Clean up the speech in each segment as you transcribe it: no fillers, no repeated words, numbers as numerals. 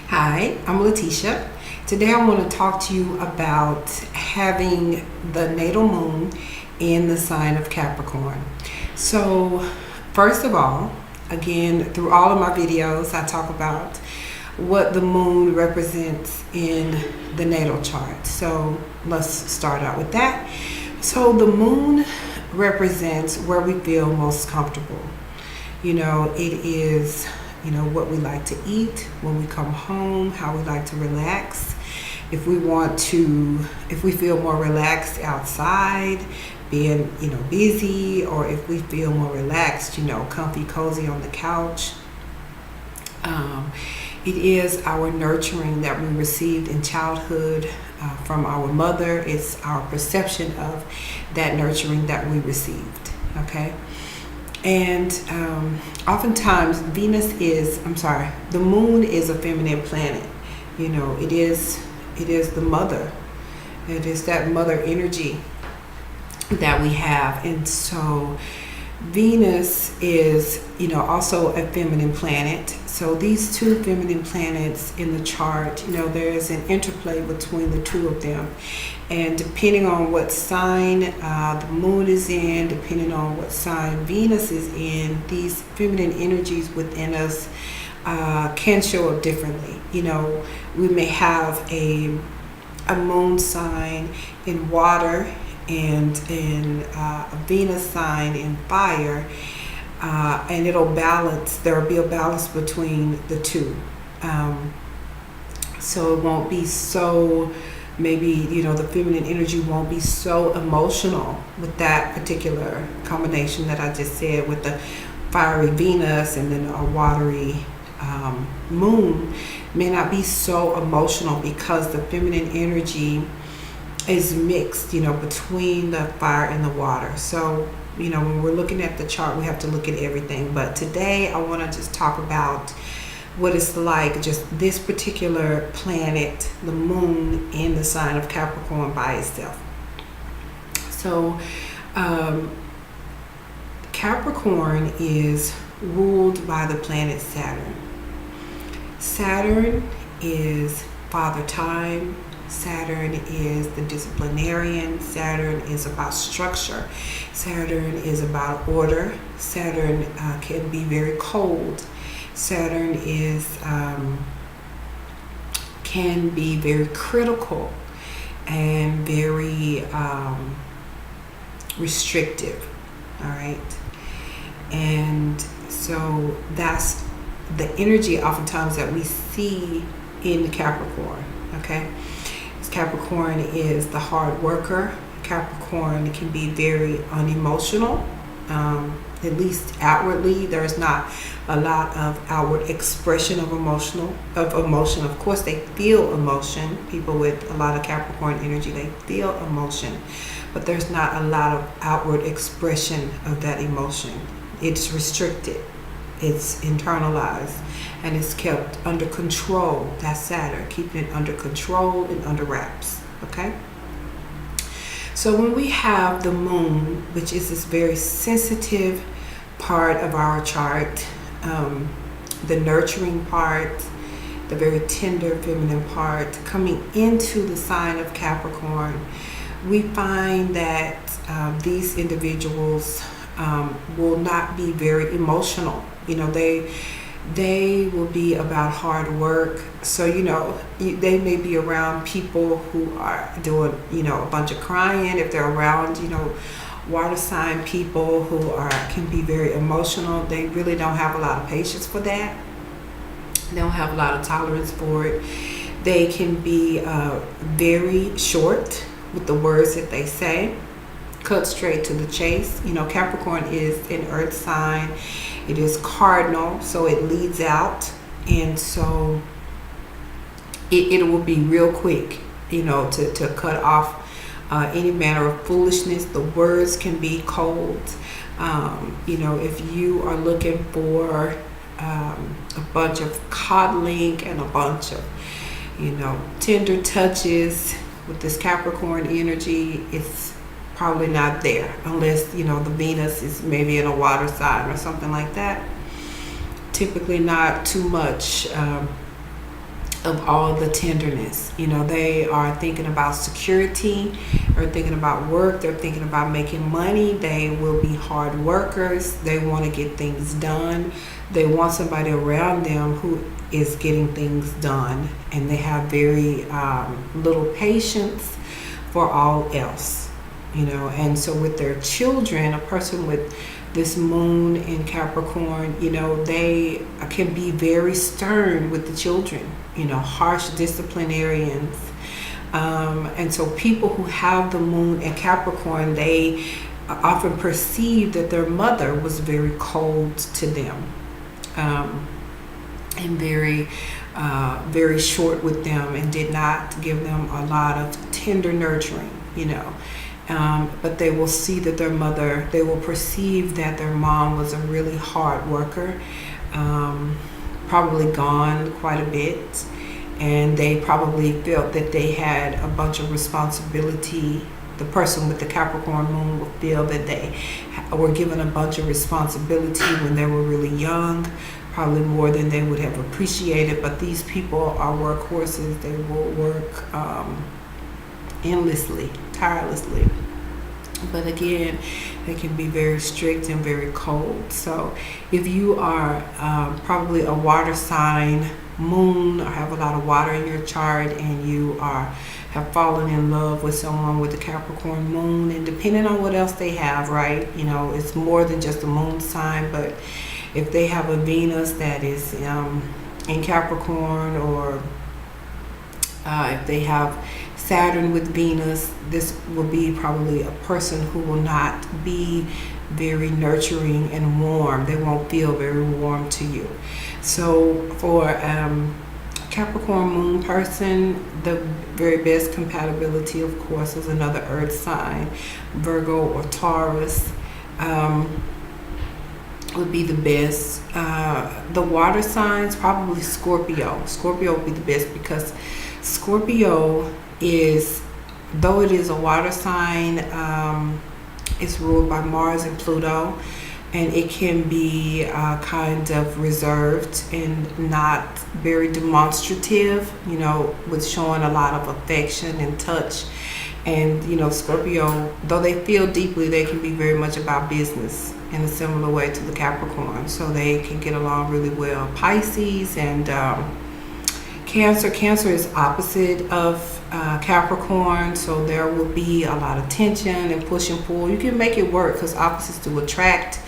Hi, I'm Lateesha. Today I want to talk to you about having the natal moon in the sign of Capricorn. So, first of all, again, through all of my videos, I talk about what the moon represents in the natal chart. So, let's start out with that. So, the moon represents where we feel most comfortable. It is what we like to eat when we come home, how we like to relax. If we feel more relaxed outside, being, busy, or if we feel more relaxed, comfy, cozy on the couch. It is our nurturing that we received in childhood from our mother. It's our perception of that nurturing that we received, okay? And oftentimes the moon is a feminine planet. It is the mother. It is that mother energy that we have. And so Venus is, also a feminine planet. So these two feminine planets in the chart, there is an interplay between the two of them. And depending on what sign the moon is in, depending on what sign Venus is in, these feminine energies within us can show up differently. We may have a moon sign in water and a Venus sign in fire, and it'll balance. There'll be a balance between the two. So it won't be so, maybe, the feminine energy won't be so emotional with that particular combination that I just said, with the fiery Venus and then a watery moon may not be so emotional because the feminine energy is mixed, between the fire and the water. So, when we're looking at the chart, we have to look at everything. But today I want to just talk about what it's like, just this particular planet, the moon, in the sign of Capricorn by itself. So, Capricorn is ruled by the planet Saturn. Saturn is Father Time. Saturn is the disciplinarian. Saturn is about structure. Saturn is about order. Saturn can be very cold. Saturn can be very critical and very restrictive. All right, and so that's the energy oftentimes that we see in Capricorn. Okay. Capricorn is the hard worker. Capricorn can be very unemotional, at least outwardly. There's not a lot of outward expression of emotion. Of course, they feel emotion. People with a lot of Capricorn energy, they feel emotion, but there's not a lot of outward expression of that emotion. It's restricted. It's internalized, and it's kept under control. That's Saturn, keeping it under control and under wraps. Okay? So when we have the moon, which is this very sensitive part of our chart, the nurturing part, the very tender feminine part, coming into the sign of Capricorn, we find that these individuals will not be very emotional. They will be about hard work. So, they may be around people who are doing, a bunch of crying. If they're around, water sign people who can be very emotional, they really don't have a lot of patience for that. They don't have a lot of tolerance for it. They can be very short with the words that they say, cut straight to the chase. Capricorn is an earth sign. It is cardinal, so it leads out, and so it will be real quick, to cut off any manner of foolishness. The words can be cold. If you are looking for a bunch of coddling and a bunch of, tender touches with this Capricorn energy, it's probably not there, unless the Venus is maybe in a water sign or something like that. typically not too much of all the tenderness. You know, they are thinking about security, they're thinking about work, they're thinking about making money. They will be hard workers. They want to get things done. They want somebody around them who is getting things done, and they have very little patience for all else, you know. And so with their children, a person with this moon in Capricorn, you know, they can be very stern with the children, you know, harsh disciplinarians. And so people who have the moon in Capricorn, they often perceive that their mother was very cold to them, and very short with them, and did not give them a lot of tender nurturing, you know. But they will see that their mother, they will perceive that their mom was a really hard worker, probably gone quite a bit, and they probably felt that they had a bunch of responsibility. The person with the Capricorn moon will feel that they were given a bunch of responsibility when they were really young, probably more than they would have appreciated. But these people are workhorses. They will work endlessly, tirelessly. But again, they can be very strict and very cold. So if you are probably a water sign moon, or have a lot of water in your chart, and you have fallen in love with someone with the Capricorn moon, and depending on what else they have, right, you know, it's more than just a moon sign. But if they have a Venus that is in Capricorn, or if they have Saturn with Venus, this will be probably a person who will not be very nurturing and warm. They won't feel very warm to you. So for Capricorn moon person, the very best compatibility, of course, is another earth sign, Virgo or Taurus. Would be the best. The water signs, probably Scorpio. Scorpio would be the best, because Scorpio is, though it is a water sign, it's ruled by Mars and Pluto, and it can be kind of reserved and not very demonstrative, you know, with showing a lot of affection and touch. And, you know, Scorpio, though they feel deeply, they can be very much about business in a similar way to the Capricorn. So they can get along really well. Pisces and Cancer. Cancer is opposite of Capricorn, so there will be a lot of tension and push and pull. You can make it work, because opposites do attract,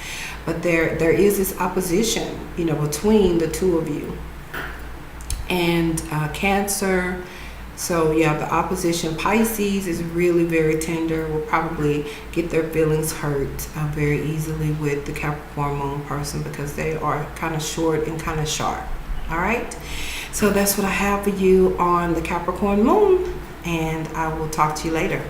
but there is this opposition, you know, between the two of you. And Cancer, so yeah, the opposition. Pisces is really very tender, will probably get their feelings hurt very easily with the Capricorn moon person, because they are kind of short and kind of sharp. All right, so that's what I have for you on the Capricorn moon, and I will talk to you later.